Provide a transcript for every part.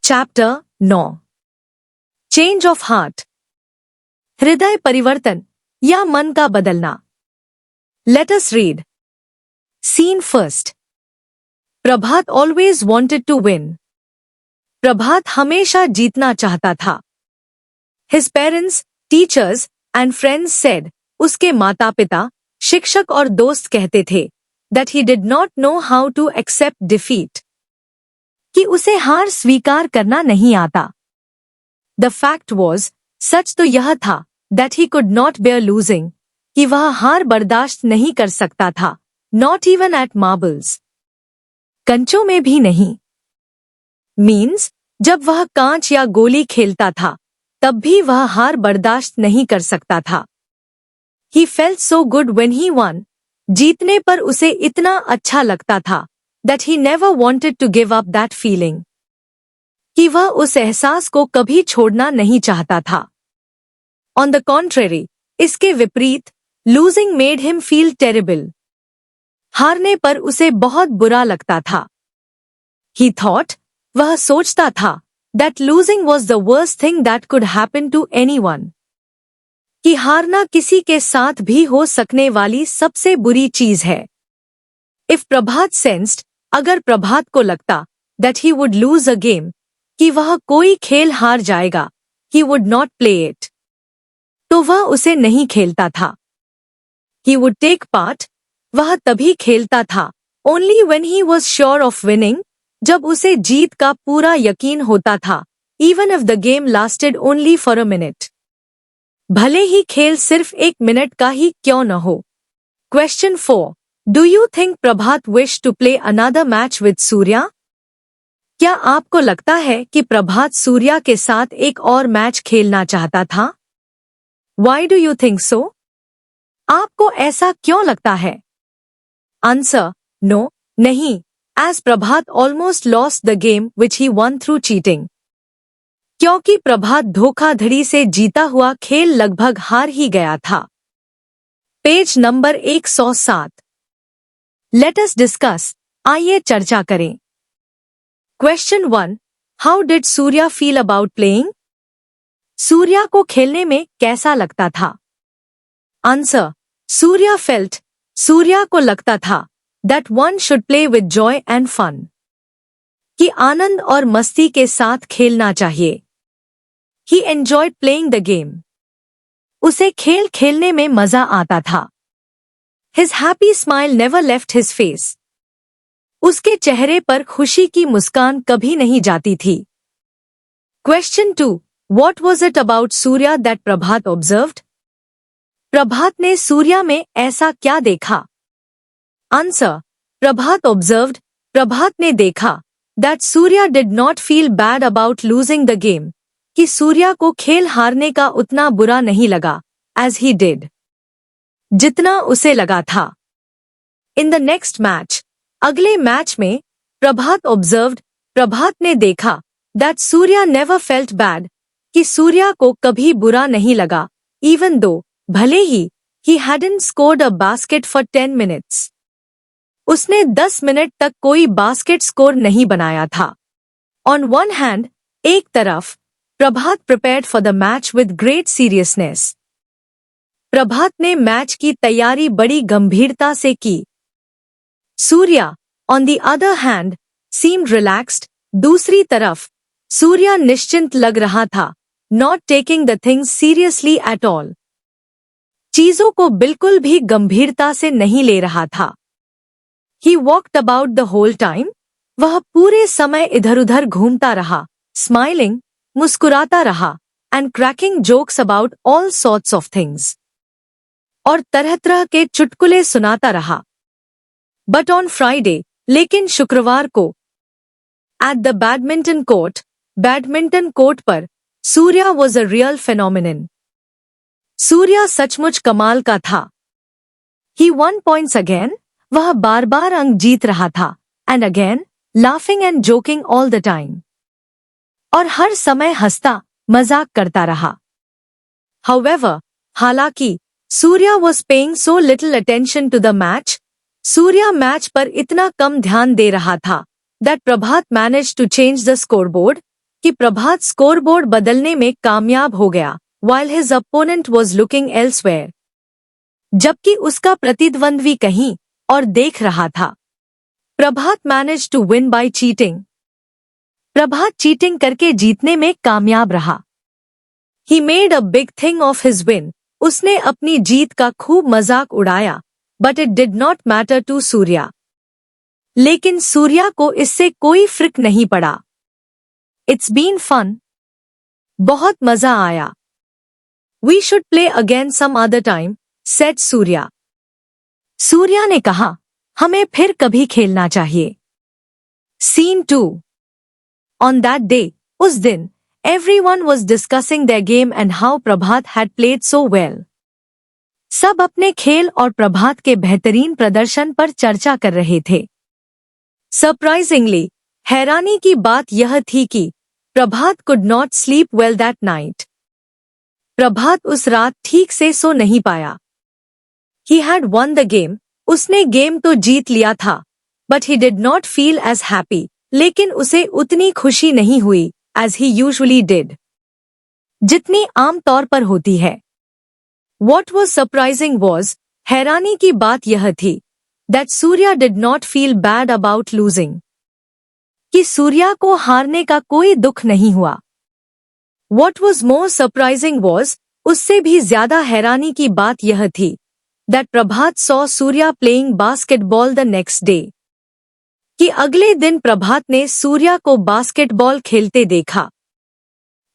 Chapter 9 change of heart, हृदय परिवर्तन या मन का बदलना। Let us read. Scene first. Prabhat always wanted to win. Prabhat हमेशा जीतना चाहता था। His parents, teachers and friends said, उसके माता पिता, शिक्षक और दोस्त कहते थे, that he did not know how to accept defeat, कि उसे हार स्वीकार करना नहीं आता। द फैक्ट वॉज, सच तो यह था, that he could not bear losing, कि वह हार बर्दाश्त नहीं कर सकता था, नॉट इवन एट मार्बल्स, कंचों में भी नहीं। मीन्स, जब वह कांच या गोली खेलता था, तब भी वह हार बर्दाश्त नहीं कर सकता था। He felt so good when he one, जीतने पर उसे इतना अच्छा लगता था, that he never wanted to give up that feeling, कि वह उस एहसास को कभी छोड़ना नहीं चाहता था। On the contrary, इसके विपरीत, losing made him feel terrible, हारने पर उसे बहुत बुरा लगता था। He thought, वह सोचता था, that losing was the worst thing that could happen to anyone, कि हारना किसी के साथ भी हो सकने वाली सबसे बुरी चीज है। If प्रभात sensed, अगर प्रभात को लगता, that he would lose a game, कि वह कोई खेल हार जाएगा, he would not play it, तो वह उसे नहीं खेलता था। He would take part, वह तभी खेलता था, only when he was sure of winning, जब उसे जीत का पूरा यकीन होता था, even if the game lasted only for a minute, भले ही खेल सिर्फ 1 मिनट का ही क्यों न हो। Question 4. Do you think Prabhat wish to play another match with Surya? क्या आपको लगता है कि प्रभात सूर्या के साथ एक और मैच खेलना चाहता था? Why do you think so? आपको ऐसा क्यों लगता है? Answer: No, नहीं, as Prabhat almost lost the game which he won through cheating. क्योंकि प्रभात धोखाधड़ी से जीता हुआ खेल लगभग हार ही गया था। Page number 107। Let us discuss, आइए चर्चा करें। Question 1. How did Surya feel about playing? Surya को खेलने में कैसा लगता था? Answer. सूर्या felt, सूर्या को लगता था, that one should play with joy and fun, कि आनंद और मस्ती के साथ खेलना चाहिए। He enjoyed playing the game. उसे खेल खेलने में मजा आता था। His happy smile never left his face. उसके चेहरे पर खुशी की मुस्कान कभी नहीं जाती थी। Question 2. What was it about Surya that Prabhat observed? प्रभात ने सूर्या में ऐसा क्या देखा? Answer. प्रभात observed, प्रभात ने देखा, that Surya did not feel bad about losing the game, कि सूर्या को खेल हारने का उतना बुरा नहीं लगा, as he did, जितना उसे लगा था। In the next match, अगले मैच में, प्रभात observed, प्रभात ने देखा, that Surya never felt bad, कि सूर्या को कभी बुरा नहीं लगा, even though, भले ही, he hadn't scored a basket for 10 minutes. उसने 10 मिनट तक कोई बास्केट स्कोर नहीं बनाया था। On one hand, एक तरफ, प्रभात prepared for the match with great seriousness. प्रभात ने मैच की तैयारी बड़ी गंभीरता से की। Surya, on the other hand, seemed relaxed. दूसरी तरफ, सूर्या निश्चिंत लग रहा था, not taking the things seriously at all. चीजों को बिल्कुल भी गंभीरता से नहीं ले रहा था। He walked about the whole time. वह पूरे समय इधर-उधर घूमता रहा, smiling, मुस्कुराता रहा, and cracking jokes about all sorts of things. और तरह-तरह के चुटकुले सुनाता रहा। But on Friday, लेकिन शुक्रवार को, at the badminton court, badminton court पर, Surya was a real phenomenon. Surya सचमुच कमाल का था। He won points again. वह बार-बार अंक जीत रहा था, and again, laughing and joking all the time. और हर समय हंसता, मजाक करता रहा। However, हालांकि, Surya was paying so little attention to the match, Surya match पर इतना कम ध्यान दे रहा था, that Prabhat managed to change the scoreboard, कि प्रभात स्कोरबोर्ड बदलने में कामयाब हो गया, while his opponent was looking elsewhere. जबकि उसका प्रतिद्वंद्वी कहीं और देख रहा था। प्रभात managed to win by cheating. Prabhat cheating करके जीतने में कामयाब रहा। He made a big thing of his win. उसने अपनी जीत का खूब मजाक उड़ाया, but it did not matter to Surya. लेकिन सूर्या को इससे कोई फर्क नहीं पड़ा। It's been fun. बहुत मजा आया। We should play again some other time, said Surya. Surya ने कहा, हमें फिर कभी खेलना चाहिए। Scene 2. On that day, उस दिन, everyone was discussing their game and how Prabhat had played so well. सब अपने खेल और प्रभात के बेहतरीन प्रदर्शन पर चर्चा कर रहे थे। Surprisingly, हैरानी की बात यह थी कि प्रभात could not sleep well that night. प्रभात उस रात ठीक से सो नहीं पाया। He had won the game. उसने गेम तो जीत लिया था, but he did not feel as happy. लेकिन उसे उतनी खुशी नहीं हुई, as he usually did. जितनी आम तौर पर होती है। What was surprising was, हैरानी की बात यह थी, that Surya did not feel bad about losing. कि सूर्या को हारने का कोई दुख नहीं हुआ। What was more surprising was, उससे भी ज्यादा हैरानी की बात यह थी, that Prabhat saw Surya playing basketball the next day. कि अगले दिन प्रभात ने सूर्या को बास्केटबॉल खेलते देखा।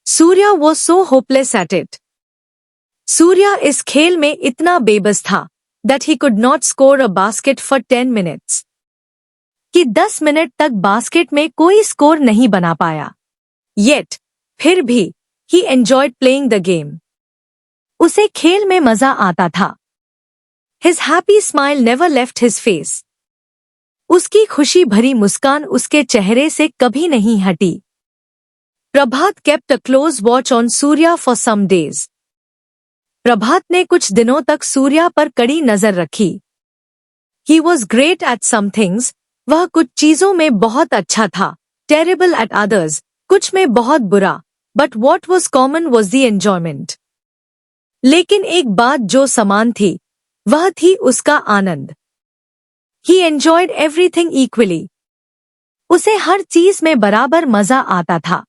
Surya was so hopeless at it. Surya इस खेल में इतना बेबस था, that he could not score a basket for 10 minutes. कि 10 मिनट तक बास्केट में कोई स्कोर नहीं बना पाया। Yet, फिर भी, he enjoyed playing the game. उसे खेल में मजा आता था। His happy smile never left his face. उसकी खुशी भरी मुस्कान उसके चेहरे से कभी नहीं हटी। प्रभात kept a close watch on Surya for some days. प्रभात ने कुछ दिनों तक सूर्या पर कड़ी नजर रखी। He was great at some things. वह कुछ चीजों में बहुत अच्छा था, terrible at others, कुछ में बहुत बुरा, but what was common was the enjoyment. लेकिन एक बात जो समान थी, वह थी उसका आनंद। He enjoyed everything equally. उसे हर चीज में बराबर मजा आता था।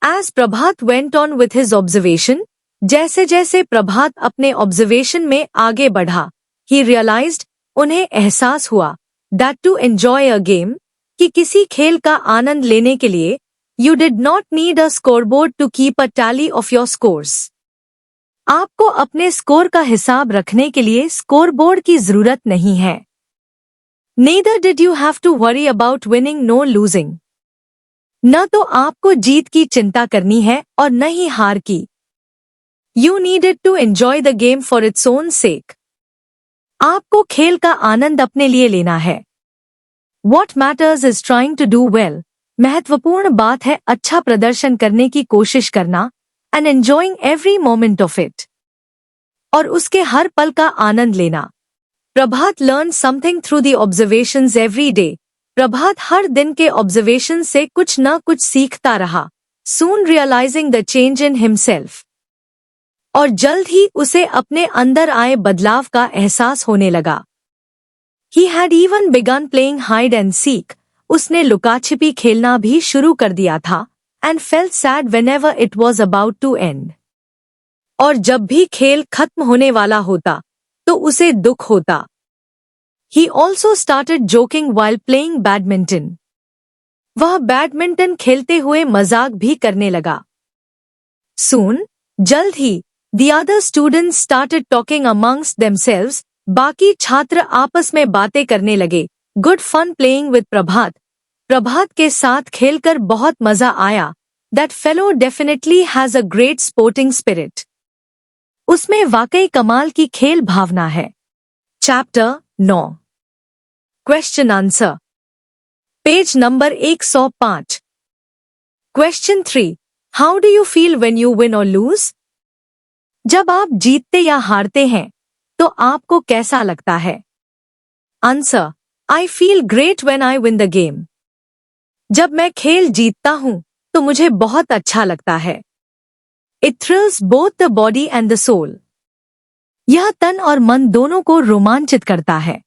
As Prabhat went on with his observation, जैसे जैसे प्रभात अपने ऑब्जर्वेशन में आगे बढ़ा, he realized, उन्हें एहसास हुआ, that to enjoy a game, कि किसी खेल का आनंद लेने के लिए, you did not need a scoreboard to keep a tally of your scores. आपको अपने स्कोर का हिसाब रखने के लिए स्कोरबोर्ड की जरूरत नहीं है। Neither did you have to worry about winning nor losing. न तो आपको जीत की चिंता करनी है और न ही हार की। You needed to enjoy the game for its own sake. आपको खेल का आनंद अपने लिए लेना है। What matters is trying to do well. महत्वपूर्ण बात है अच्छा प्रदर्शन करने की कोशिश करना, and enjoying every moment of it. और उसके हर पल का आनंद लेना। प्रभात learned something through the observations every day. प्रभात हर दिन के ऑब्जर्वेशन से कुछ न कुछ सीखता रहा, soon realizing the change in himself. और जल्द ही उसे अपने अंदर आए बदलाव का एहसास होने लगा। He had even begun playing hide and seek. उसने लुकाछिपी खेलना भी शुरू कर दिया था, and felt sad whenever it was about to end. और जब भी खेल खत्म होने वाला होता, तो उसे दुख होता। He also started joking while playing badminton. वह बैडमिंटन खेलते हुए मजाक भी करने लगा। Soon, जल्द ही, the other students started talking amongst themselves. बाकी छात्र आपस में बातें करने लगे। Good fun playing with प्रभात. प्रभात के साथ खेलकर बहुत मजा आया। That fellow definitely has a great sporting spirit. उसमें वाकई कमाल की खेल भावना है। Chapter 9. Question Answer. Page number 105. Question 3. How do you feel when you win or lose? जब आप जीतते या हारते हैं, तो आपको कैसा लगता है? Answer. I feel great when I win the game. जब मैं खेल जीतता हूँ, तो मुझे बहुत अच्छा लगता है। It thrills both the body and the soul. यह तन और मन दोनों को रोमांचित करता है।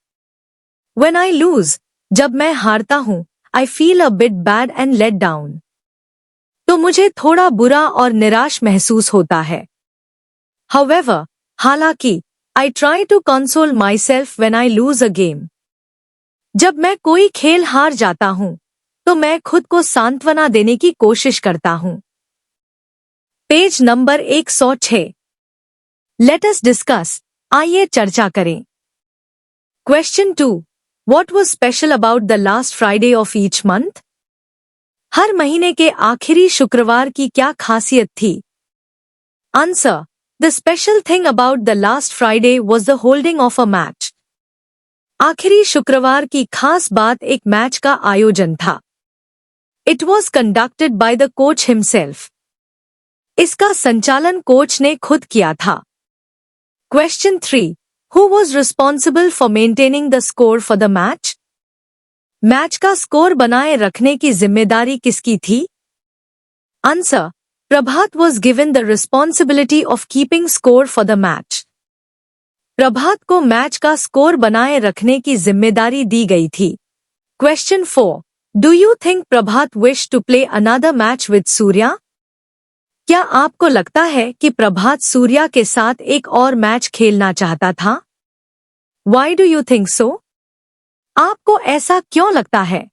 When I lose, जब मैं हारता हूँ, I feel a bit bad and let down. तो मुझे थोड़ा बुरा और निराश महसूस होता है। However, हालांकि, I try to console myself when I lose a game. जब मैं कोई खेल हार जाता हूँ, तो मैं खुद को सांत्वना देने की कोशिश करता हूँ। Page number 106। Let us discuss. आइए चर्चा करें। Question 2. What was special about the last Friday of each month? हर महीने के आखिरी शुक्रवार की क्या खासियत थी? Answer. The special thing about the last Friday was the holding of a match. आखिरी शुक्रवार की खास बात एक मैच का आयोजन था। It was conducted by the coach himself. इसका संचालन कोच ने खुद किया था। Question 3. Who was responsible for maintaining the score for the match? Match का स्कोर बनाए रखने की जिम्मेदारी किसकी थी? Answer. Prabhat was given the responsibility of keeping score for the match. प्रभात को मैच का स्कोर बनाए रखने की जिम्मेदारी दी गई थी। Question 4. Do you think Prabhat wished to play another match with Surya? क्या आपको लगता है कि प्रभात सूर्या के साथ एक और मैच खेलना चाहता था? Why do you think so? आपको ऐसा क्यों लगता है?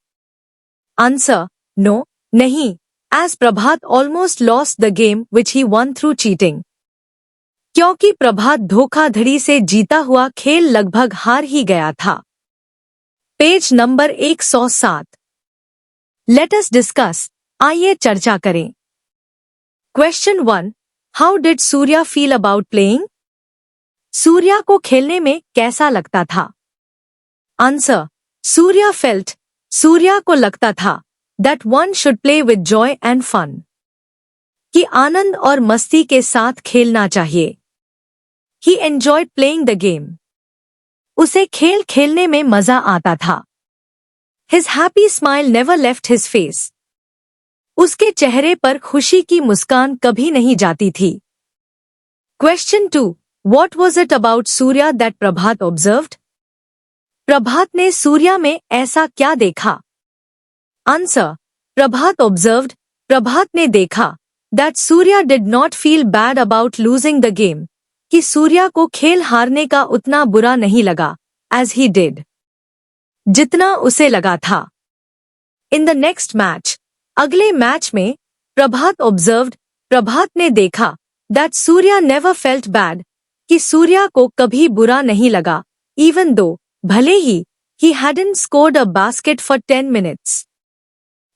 Answer. No, नहीं, as Prabhat almost lost the game which he won through cheating. क्योंकि प्रभात धोखाधड़ी से जीता हुआ खेल लगभग हार ही गया था। Page number 107। Let us discuss. आइए चर्चा करें। Question 1. How did Surya feel about playing? Surya को खेलने में कैसा लगता था? Answer. Surya felt. सूर्या को लगता था that one should play with joy and fun. कि आनंद और मस्ती के साथ खेलना चाहिए। He enjoyed playing the game. उसे खेल खेलने में मजा आता था। His happy smile never left his face. उसके चेहरे पर खुशी की मुस्कान कभी नहीं जाती थी। Question 2. What was it about Surya that Prabhat observed? प्रभात ने सूर्या में ऐसा क्या देखा? Answer. Prabhat observed. प्रभात ने देखा that Surya did not feel bad about losing the game. कि सूर्या को खेल हारने का उतना बुरा नहीं लगा, as he did. जितना उसे लगा था। In the next match, अगले मैच में, प्रभात observed, प्रभात ने देखा, that Surya never felt bad, कि सूर्या को कभी बुरा नहीं लगा, even though, भले ही, he hadn't scored a basket for 10 minutes.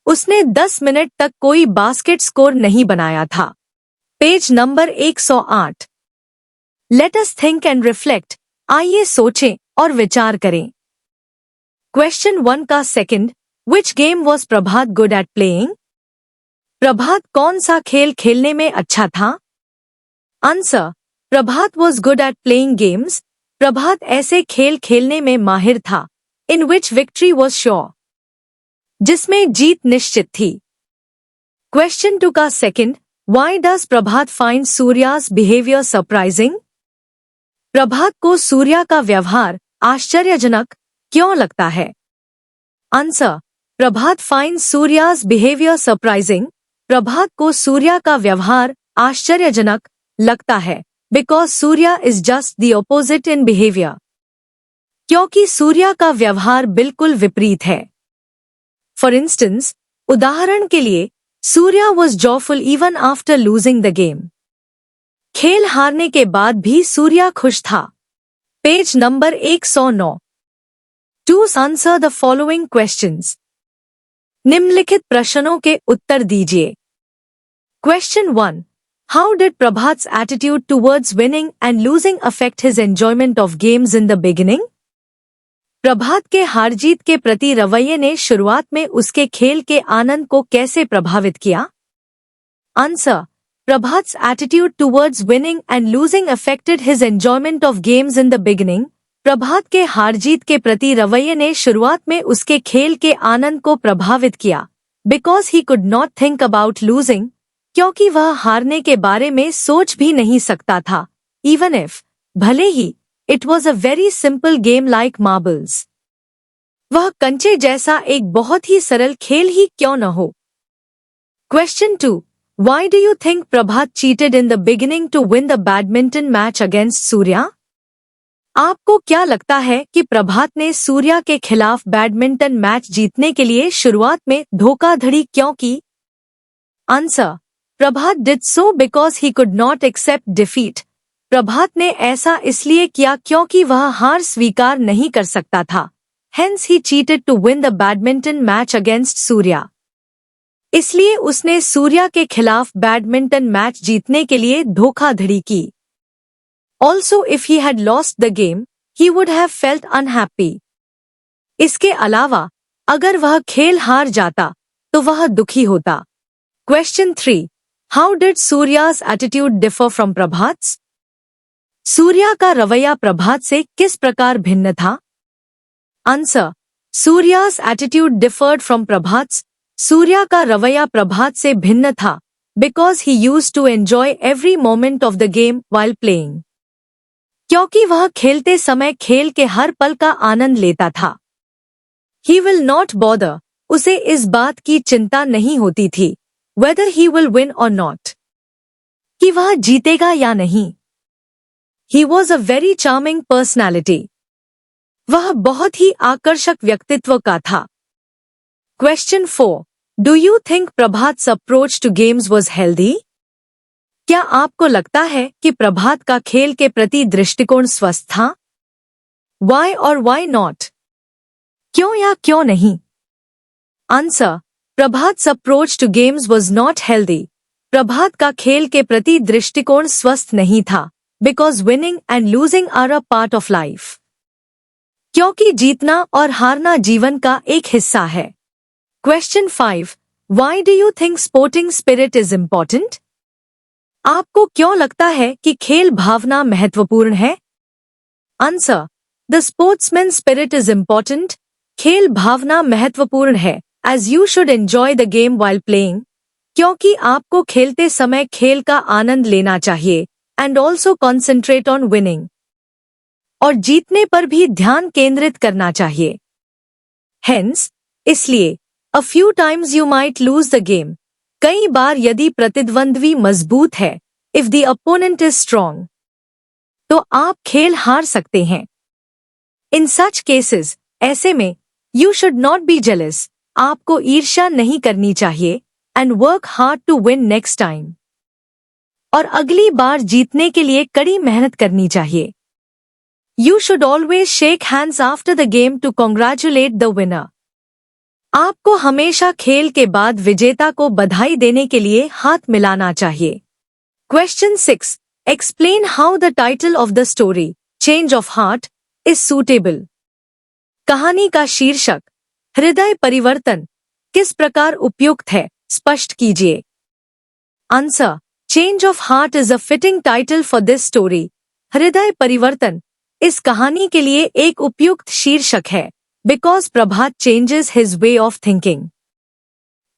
उसने 10 मिनट तक कोई बास्केट स्कोर नहीं बनाया था। Page number 108। Let us think and reflect. आइए सोचें और विचार करें। Question 1 का second, Which game was Prabhat good at playing? प्रभात कौन सा खेल खेलने में अच्छा था? Answer. Prabhat was good at playing games. प्रभात ऐसे खेल खेलने में माहिर था, in which victory was sure. जिसमें जीत निश्चित थी। Question 2 का second, Why does Prabhat find Surya's behavior surprising? प्रभात को सूर्या का व्यवहार आश्चर्यजनक क्यों लगता है? आंसर. प्रभात finds Surya's behavior surprising. प्रभात को सूर्या का व्यवहार आश्चर्यजनक लगता है because Surya is just the opposite in behavior. क्योंकि सूर्या का व्यवहार बिल्कुल विपरीत है। For instance, उदाहरण के लिए, Surya was joyful even after losing the game. खेल हारने के बाद भी सूर्या खुश था। Page number 109। To answer the following questions. निम्नलिखित प्रश्नों के उत्तर दीजिए। Question 1. How did Prabhat's attitude towards winning and losing affect his enjoyment of games in the beginning? प्रभात के हार जीत के प्रति रवैये ने शुरुआत में उसके खेल के आनंद को कैसे प्रभावित किया? Answer. Prabhat's attitude towards winning and losing affected his enjoyment of games in the beginning. प्रभात के हार जीत के प्रति रवैये ने शुरुआत में उसके खेल के आनंद को प्रभावित किया, because he could not think about losing, क्योंकि वह हारने के बारे में सोच भी नहीं सकता था, even if, भले ही, it was a very simple game like marbles. वह कंचे जैसा एक बहुत ही सरल खेल ही क्यों न हो. Question 2. Why do you think Prabhat cheated in the beginning to win the badminton match against Surya? आपको क्या लगता है कि प्रभात ने सूर्या के खिलाफ बैडमिंटन मैच जीतने के लिए शुरुआत में धोखाधड़ी क्यों की? Answer. Prabhat did so because he could not accept defeat. Prabhat ने ऐसा इसलिए किया क्योंकि वह हार स्वीकार नहीं कर सकता था. Hence he cheated to win the badminton match against Surya. इसलिए उसने सूर्या के खिलाफ बैडमिंटन मैच जीतने के लिए धोखाधड़ी की. Also, if he had lost the game, he would have felt unhappy. इसके अलावा, अगर वह खेल हार जाता, तो वह दुखी होता. Question 3. How did Surya's attitude differ from Prabhat's? Surya का रवैया प्रभात से किस प्रकार भिन्न था? Answer. Surya's attitude differed from Prabhat's. Surya का रवैया प्रभात से भिन्न था, because he used to enjoy every moment of the game while playing. क्योंकि वह खेलते समय खेल के हर पल का आनंद लेता था. He will not bother, उसे इस बात की चिंता नहीं होती थी, whether he will win or not, कि वह जीतेगा या नहीं. He was a very charming personality. वह बहुत ही आकर्षक व्यक्तित्व का था. Question 4. Do you think Prabhat's approach to games was healthy? क्या आपको लगता है कि प्रभात का खेल के प्रति दृष्टिकोण स्वस्थ था? Why or why not? क्यों या क्यों नहीं? Answer. Prabhat's approach to games was not healthy. प्रभात का खेल के प्रति दृष्टिकोण स्वस्थ नहीं था, because winning and losing are a part of life. क्योंकि जीतना और हारना जीवन का एक हिस्सा है. Question 5. Why do you think sporting spirit is important? आपको क्यों लगता है कि खेल भावना महत्वपूर्ण है? Answer. The sportsman spirit is important. खेल भावना महत्वपूर्ण है, as you should enjoy the game while playing. क्योंकि आपको खेलते समय खेल का आनंद लेना चाहिए, and also concentrate on winning. और जीतने पर भी ध्यान केंद्रित करना चाहिए. Hence, इसलिए, a few times you might lose the game. कई बार यदि प्रतिद्वंद्वी मजबूत है, if the opponent is strong, तो आप खेल हार सकते हैं. In such cases, ऐसे में, you should not be jealous, आपको ईर्ष्या नहीं करनी चाहिए, and work hard to win next time. और अगली बार जीतने के लिए कड़ी मेहनत करनी चाहिए. You should always shake hands after the game to congratulate the winner. आपको हमेशा खेल के बाद विजेता को बधाई देने के लिए हाथ मिलाना चाहिए. Question 6. Explain how the title of the story, Change of Heart, is suitable. कहानी का शीर्षक, हृदय परिवर्तन, किस प्रकार उपयुक्त है, स्पष्ट कीजिए. Answer. Change of Heart is a fitting title for this story. हृदय परिवर्तन, इस कहानी के लिए एक उपयुक्त शीर्षक है, because Prabhat changes his way of thinking.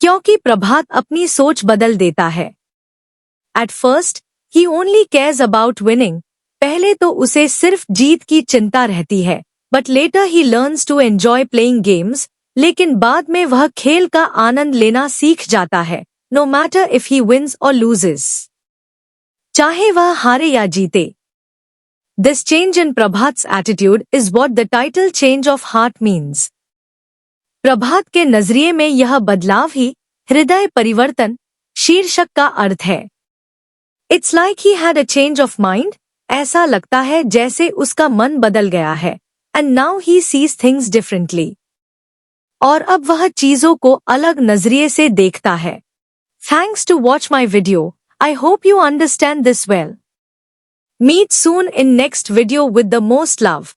क्योंकि प्रभात अपनी सोच बदल देता है. At first, he only cares about winning. पहले तो उसे सिर्फ जीत की चिंता रहती है, but later he learns to enjoy playing games. लेकिन बाद में वह खेल का आनंद लेना सीख जाता है, no matter if he wins or loses. चाहे वह हारे या जीते. This change in Prabhat's attitude is what the title Change of Heart means. प्रभात के नजरिए में यह बदलाव ही हृदय परिवर्तन शीर्षक का अर्थ है. It's like he had a change of mind. ऐसा लगता है जैसे उसका मन बदल गया है, and now he sees things differently. और अब वह चीजों को अलग नजरिए से देखता है. Thanks to watch my video. I hope you understand this well. Meet soon in next video with the most love.